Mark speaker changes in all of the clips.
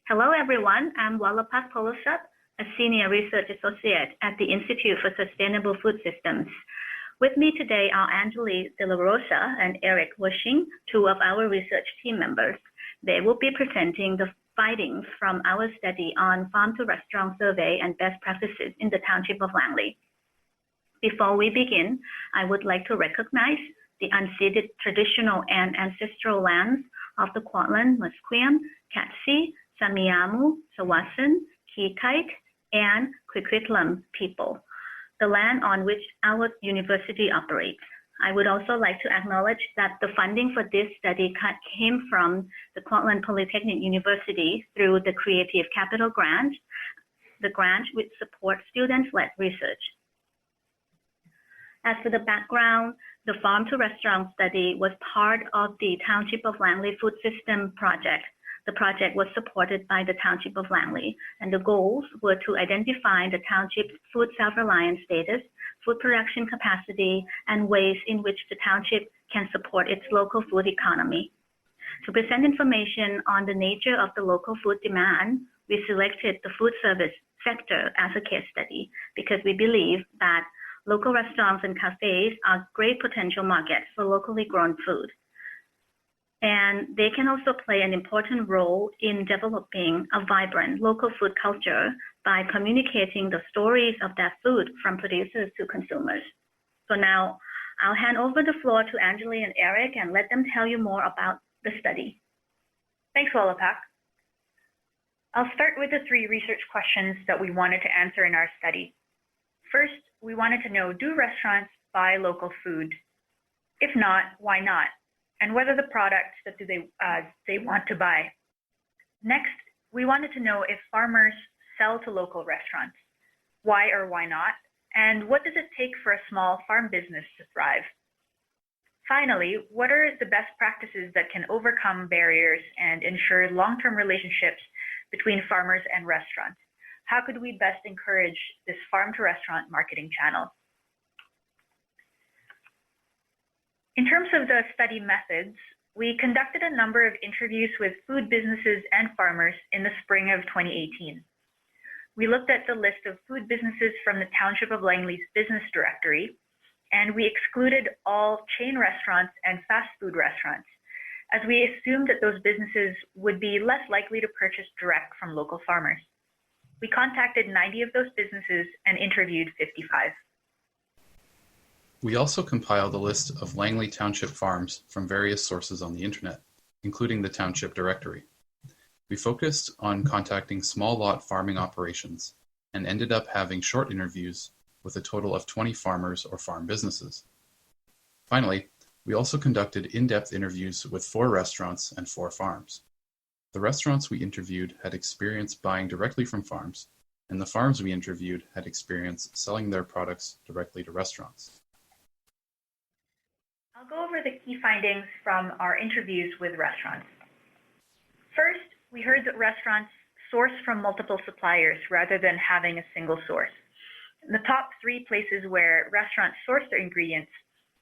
Speaker 1: Hello, everyone. I'm Wallapak Polosap, a Senior Research Associate at the Institute for Sustainable Food Systems. With me today are Anjali De La Rosa and Eric Wishing, two of our research team members. They will be presenting the findings from our study on farm-to-restaurant survey and best practices in the township of Langley. Before we begin, I would like to recognize the unceded traditional and ancestral lands of the Kwantlen, Musqueam, Katzie, Samiamu, Sawasan, Kikite, and Quiquitlam people, the land on which our university operates. I would also like to acknowledge that the funding for this study came from the Kwantlen Polytechnic University through the Creative Capital Grant, the grant which supports student-led research. As for the background, the Farm to Restaurant study was part of the Township of Langley Food System project. The project was supported by the Township of Langley, and the goals were to identify the township's food self-reliance status, food production capacity, and ways in which the township can support its local food economy. To present information on the nature of the local food demand, we selected the food service sector as a case study because we believe that local restaurants and cafes are great potential markets for locally grown food. And they can also play an important role in developing a vibrant local food culture by communicating the stories of that food from producers to consumers. So now I'll hand over the floor to Anjali and Eric and let them tell you more about the study.
Speaker 2: Thanks, Wallapak. I'll start with the three research questions that we wanted to answer in our study. First, we wanted to know, do restaurants buy local food? If not, why not? And what are the products that they want to buy? Next, we wanted to know if farmers sell to local restaurants. Why or why not? And what does it take for a small farm business to thrive? Finally, what are the best practices that can overcome barriers and ensure long-term relationships between farmers and restaurants? How could we best encourage this farm-to-restaurant marketing channel? In terms of the study methods, we conducted a number of interviews with food businesses and farmers in the spring of 2018. We looked at the list of food businesses from the Township of Langley's business directory, and we excluded all chain restaurants and fast food restaurants, as we assumed that those businesses would be less likely to purchase direct from local farmers. We contacted 90 of those businesses and interviewed 55.
Speaker 3: We also compiled a list of Langley Township farms from various sources on the internet, including the Township directory. We focused on contacting small lot farming operations and ended up having short interviews with a total of 20 farmers or farm businesses. Finally, we also conducted in-depth interviews with 4 restaurants and 4 farms. The restaurants we interviewed had experience buying directly from farms, and the farms we interviewed had experience selling their products directly to restaurants.
Speaker 2: I'll go over the key findings from our interviews with restaurants. First, we heard that restaurants source from multiple suppliers rather than having a single source. The top 3 places where restaurants source their ingredients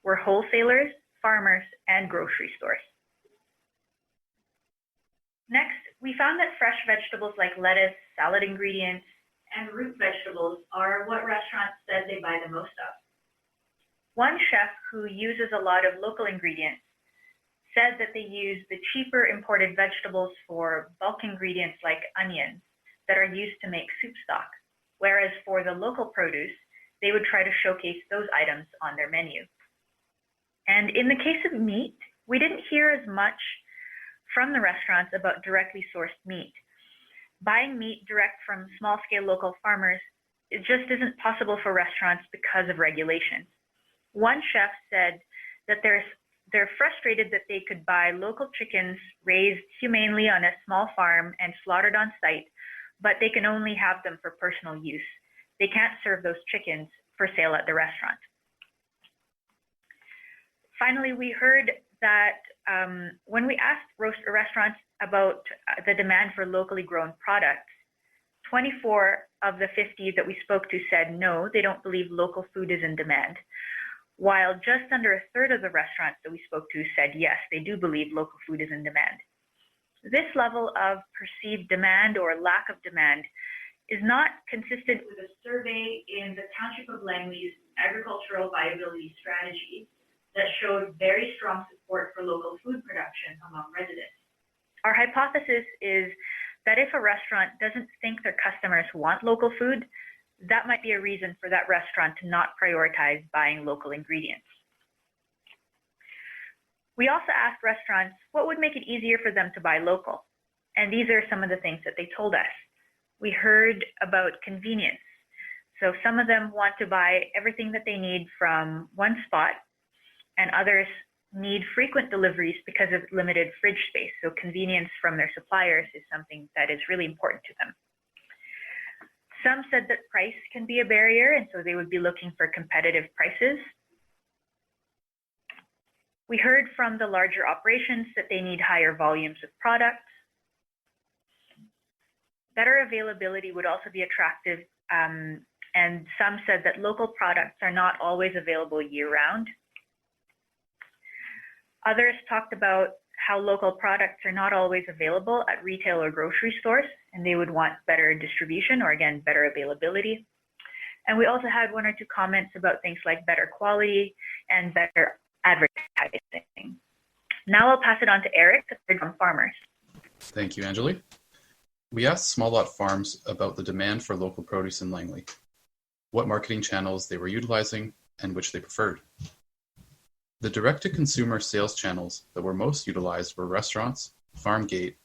Speaker 2: were wholesalers, farmers, and grocery stores. Next, we found that fresh vegetables like lettuce, salad ingredients, and root vegetables are what restaurants said they buy the most of. One chef who uses a lot of local ingredients said that they use the cheaper imported vegetables for bulk ingredients like onions that are used to make soup stock, whereas for the local produce, they would try to showcase those items on their menu. And in the case of meat, we didn't hear as much from the restaurants about directly sourced meat. Buying meat direct from small-scale local farmers, it just isn't possible for restaurants because of regulations. One chef said that they're frustrated that they could buy local chickens raised humanely on a small farm and slaughtered on site, but they can only have them for personal use. They can't serve those chickens for sale at the restaurant. Finally, we heard that when we asked restaurants about the demand for locally grown products, 24 of the 50 that we spoke to said no, they don't believe local food is in demand, while just under a third of the restaurants that we spoke to said yes, they do believe local food is in demand. This level of perceived demand or lack of demand is not consistent with a survey in the Township of Langley's agricultural viability strategy that showed very strong support for local food production among residents. Our hypothesis is that if a restaurant doesn't think their customers want local food, that might be a reason for that restaurant to not prioritize buying local ingredients. We also asked restaurants what would make it easier for them to buy local. And these are some of the things that they told us. We heard about convenience. So some of them want to buy everything that they need from one spot, and others need frequent deliveries because of limited fridge space. So convenience from their suppliers is something that is really important to them. Some said that price can be a barrier, and so they would be looking for competitive prices. We heard from the larger operations that they need higher volumes of products. Better availability would also be attractive, and some said that local products are not always available year-round. Others talked about how local products are not always available at retail or grocery stores, and they would want better distribution or, again, better availability. And we also had one or two comments about things like better quality and better advertising. Now I'll pass it on to Eric from Farmers.
Speaker 3: Thank you, Anjali. We asked small lot farms about the demand for local produce in Langley, what marketing channels they were utilizing, and which they preferred. The direct-to-consumer sales channels that were most utilized were restaurants, farm gate,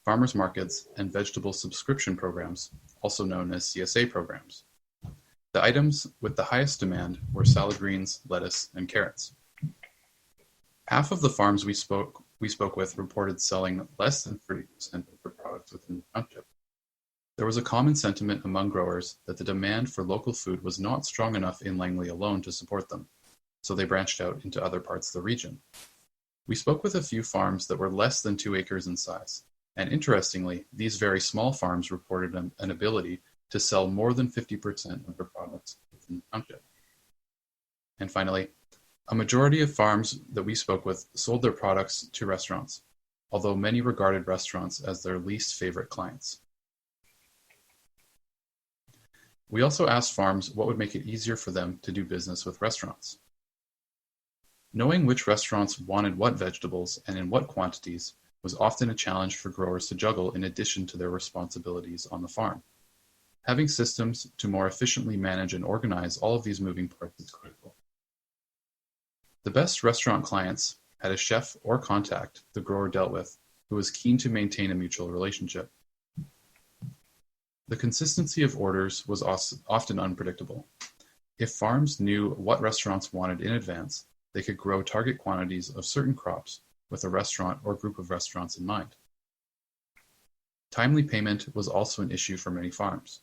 Speaker 3: farmers markets, and vegetable subscription programs, also known as CSA programs. The items with the highest demand were salad greens, lettuce, and carrots. Half of the farms we spoke with reported selling less than 30% of their products within the township. There was a common sentiment among growers that the demand for local food was not strong enough in Langley alone to support them, so they branched out into other parts of the region. We spoke with a few farms that were less than 2 acres in size, and interestingly, these very small farms reported an ability to sell more than 50% of their products within the township. And finally, a majority of farms that we spoke with sold their products to restaurants, although many regarded restaurants as their least favorite clients. We also asked farms what would make it easier for them to do business with restaurants. Knowing which restaurants wanted what vegetables and in what quantities was often a challenge for growers to juggle in addition to their responsibilities on the farm. Having systems to more efficiently manage and organize all of these moving parts is critical. The best restaurant clients had a chef or contact the grower dealt with who was keen to maintain a mutual relationship. The consistency of orders was often unpredictable. If farms knew what restaurants wanted in advance, they could grow target quantities of certain crops with a restaurant or group of restaurants in mind. Timely payment was also an issue for many farms.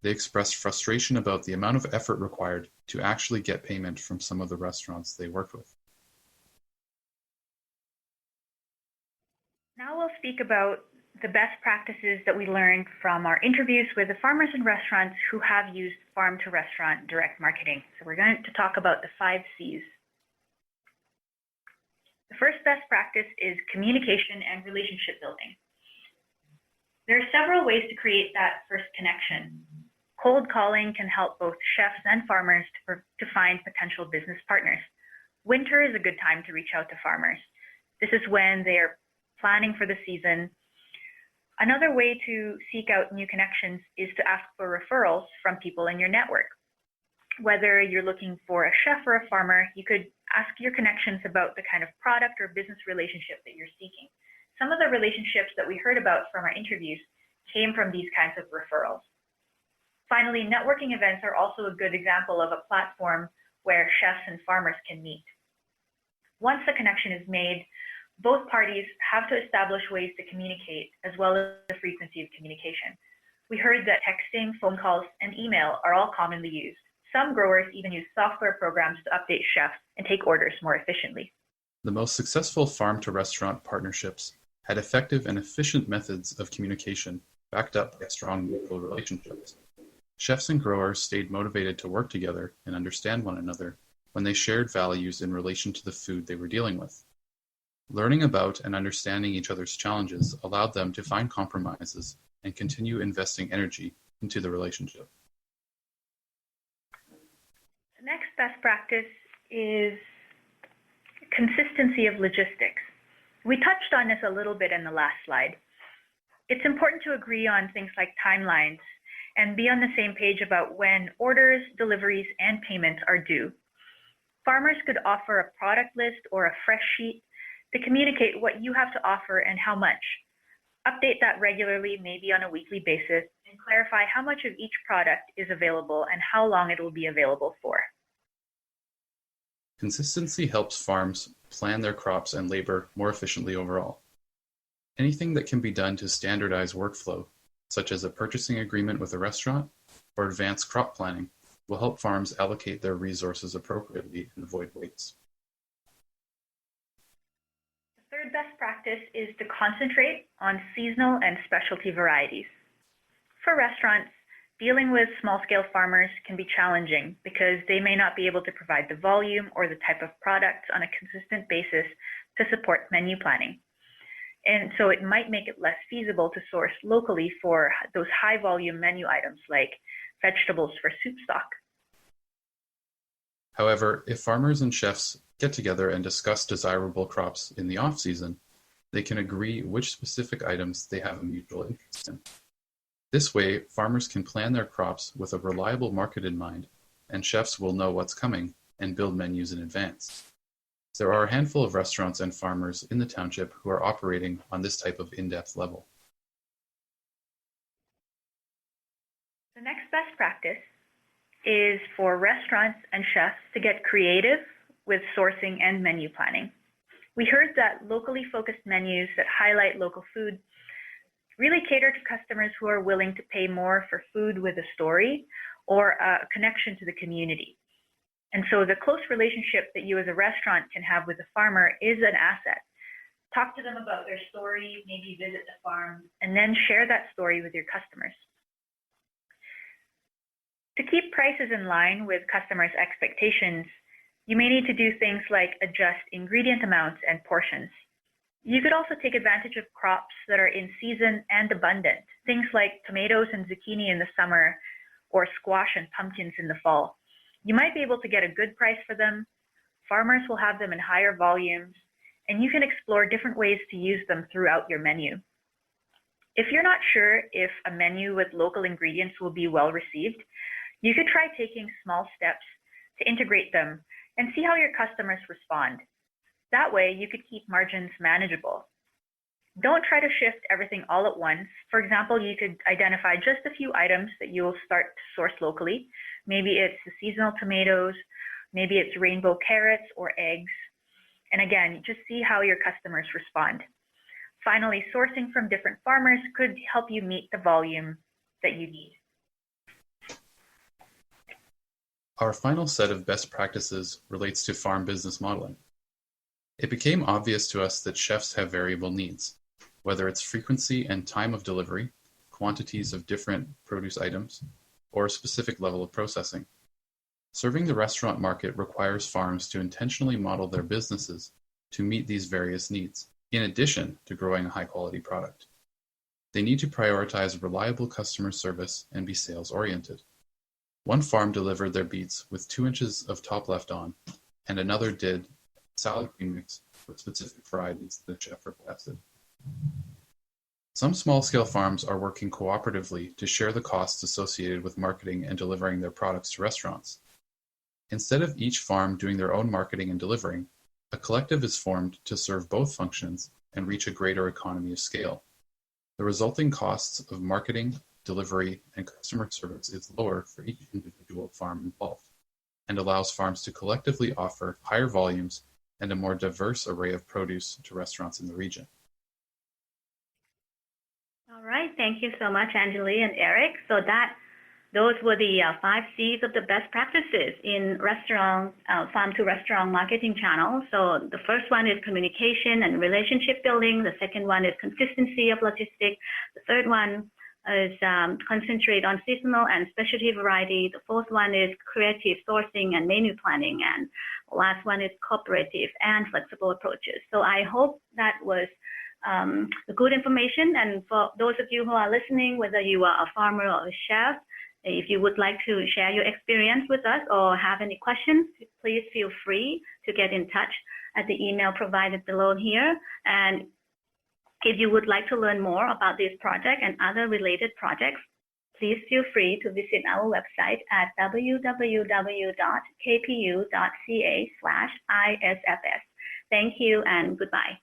Speaker 3: They expressed frustration about the amount of effort required to actually get payment from some of the restaurants they worked with.
Speaker 2: Now we'll speak about the best practices that we learned from our interviews with the farmers and restaurants who have used farm-to-restaurant direct marketing. So we're going to talk about the 5 C's. The first best practice is communication and relationship building. There are several ways to create that first connection. Cold calling can help both chefs and farmers to find potential business partners. Winter is a good time to reach out to farmers. This is when they are planning for the season. Another way to seek out new connections is to ask for referrals from people in your network. Whether you're looking for a chef or a farmer, you could ask your connections about the kind of product or business relationship that you're seeking. Some of the relationships that we heard about from our interviews came from these kinds of referrals. Finally, networking events are also a good example of a platform where chefs and farmers can meet. Once a connection is made, both parties have to establish ways to communicate as well as the frequency of communication. We heard that texting, phone calls, and email are all commonly used. Some growers even use software programs to update chefs and take orders more efficiently.
Speaker 3: The most successful farm-to-restaurant partnerships had effective and efficient methods of communication backed up by strong mutual relationships. Chefs and growers stayed motivated to work together and understand one another when they shared values in relation to the food they were dealing with. Learning about and understanding each other's challenges allowed them to find compromises and continue investing energy into the relationship.
Speaker 2: The next best practice is consistency of logistics. We touched on this a little bit in the last slide. It's important to agree on things like timelines and be on the same page about when orders, deliveries, and payments are due. Farmers could offer a product list or a fresh sheet to communicate what you have to offer and how much. Update that regularly, maybe on a weekly basis, and clarify how much of each product is available and how long it will be available for.
Speaker 3: Consistency helps farms plan their crops and labor more efficiently overall. Anything that can be done to standardize workflow, such as a purchasing agreement with a restaurant or advanced crop planning, will help farms allocate their resources appropriately and avoid waste.
Speaker 2: The third best practice is to concentrate on seasonal and specialty varieties. For restaurants, dealing with small-scale farmers can be challenging because they may not be able to provide the volume or the type of products on a consistent basis to support menu planning. And so it might make it less feasible to source locally for those high-volume menu items like vegetables for soup stock.
Speaker 3: However, if farmers and chefs get together and discuss desirable crops in the off-season, they can agree which specific items they have a mutual interest in. This way, farmers can plan their crops with a reliable market in mind, and chefs will know what's coming and build menus in advance. There are a handful of restaurants and farmers in the township who are operating on this type of in-depth level.
Speaker 2: The next best practice is for restaurants and chefs to get creative with sourcing and menu planning. We heard that locally focused menus that highlight local food really cater to customers who are willing to pay more for food with a story or a connection to the community. And so the close relationship that you as a restaurant can have with the farmer is an asset. Talk to them about their story, maybe visit the farm, and then share that story with your customers. To keep prices in line with customers' expectations, you may need to do things like adjust ingredient amounts and portions. You could also take advantage of crops that are in season and abundant, things like tomatoes and zucchini in the summer or squash and pumpkins in the fall. You might be able to get a good price for them, farmers will have them in higher volumes, and you can explore different ways to use them throughout your menu. If you're not sure if a menu with local ingredients will be well received, you could try taking small steps to integrate them and see how your customers respond. That way, you could keep margins manageable. Don't try to shift everything all at once. For example, you could identify just a few items that you will start to source locally. Maybe it's the seasonal tomatoes, maybe it's rainbow carrots or eggs. And again, just see how your customers respond. Finally, sourcing from different farmers could help you meet the volume that you need.
Speaker 3: Our final set of best practices relates to farm business modeling. It became obvious to us that chefs have variable needs, whether it's frequency and time of delivery, quantities of different produce items, or a specific level of processing. Serving the restaurant market requires farms to intentionally model their businesses to meet these various needs, in addition to growing a high-quality product. They need to prioritize reliable customer service and be sales-oriented. One farm delivered their beets with 2 inches of top left on, and another did salad green mix with specific varieties the chef requested. Some small-scale farms are working cooperatively to share the costs associated with marketing and delivering their products to restaurants. Instead of each farm doing their own marketing and delivering, a collective is formed to serve both functions and reach a greater economy of scale. The resulting costs of marketing, delivery, and customer service is lower for each individual farm involved, and allows farms to collectively offer higher volumes and a more diverse array of produce to restaurants in the region.
Speaker 1: All right, thank you so much, Anjali and Eric. So those were the 5 C's of the best practices in restaurant, farm-to-restaurant marketing channels. So the first one is communication and relationship building. The second one is consistency of logistics. The third one, is concentrate on seasonal and specialty variety. The fourth one is creative sourcing and menu planning. And the last one is cooperative and flexible approaches. So I hope that was good information. And for those of you who are listening, whether you are a farmer or a chef, if you would like to share your experience with us or have any questions, please feel free to get in touch at the email provided below here. And if you would like to learn more about this project and other related projects, please feel free to visit our website at www.kpu.ca/ISFS. Thank you and goodbye.